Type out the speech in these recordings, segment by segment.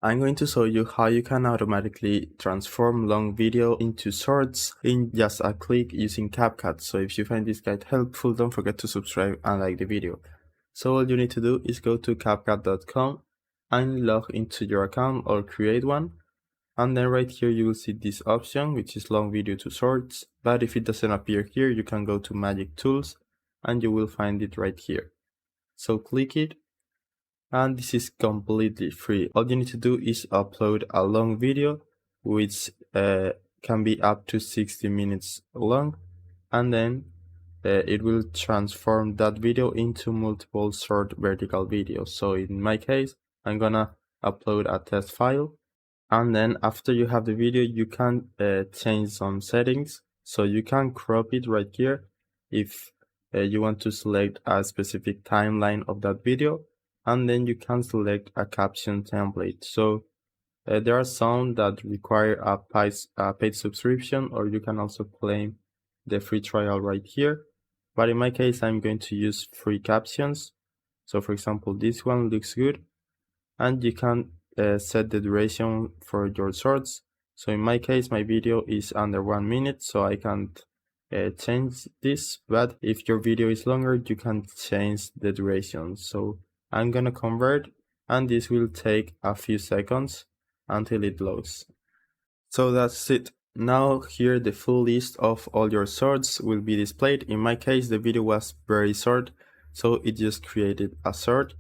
I'm going to show you how you can automatically transform long video into shorts in just a click using CapCut. So if you find this guide helpful, don't forget to subscribe and like the video. So all you need to do is go to CapCut.com and log into your account or create one. And then right here you will see this option, which is long video to shorts. But if it doesn't appear here, you can go to Magic Tools and you will find it right here. So click it. And this is completely free. All you need to do is upload a long video, which can be up to 60 minutes long, and then it will transform that video into multiple short vertical videos. So in my case, I'm gonna upload a test file, and then after you have the video, you can change some settings. So you can crop it right here if you want to select a specific timeline of that video. And then you can select a caption template. So there are some that require a paid subscription, or you can also claim the free trial right here. But in my case, I'm going to use free captions. So for example, this one looks good, and you can set the duration for your shorts. So in my case, my video is under 1 minute, so I can't change this. But if your video is longer, you can change the duration. So I'm gonna convert, and this will take a few seconds until it loads. So that's it. Now here the full list of all your shorts will be displayed. In my case, the video was very short, so it just created a short.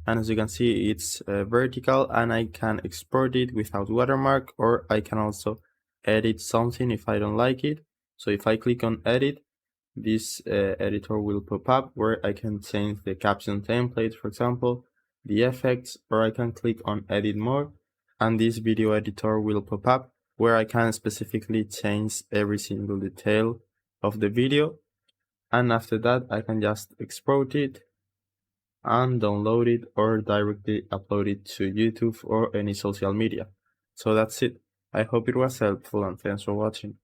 And as you can see, it's vertical, and I can export it without watermark, or I can also edit something if I don't like it. So if I click on edit, this editor will pop up where I can change the caption template, for example, the effects, or I can click on edit more, and this video editor will pop up where I can specifically change every single detail of the video. And after that, I can just export it and download it, or directly upload it to YouTube or any social media. So that's it. I hope it was helpful, and thanks for watching.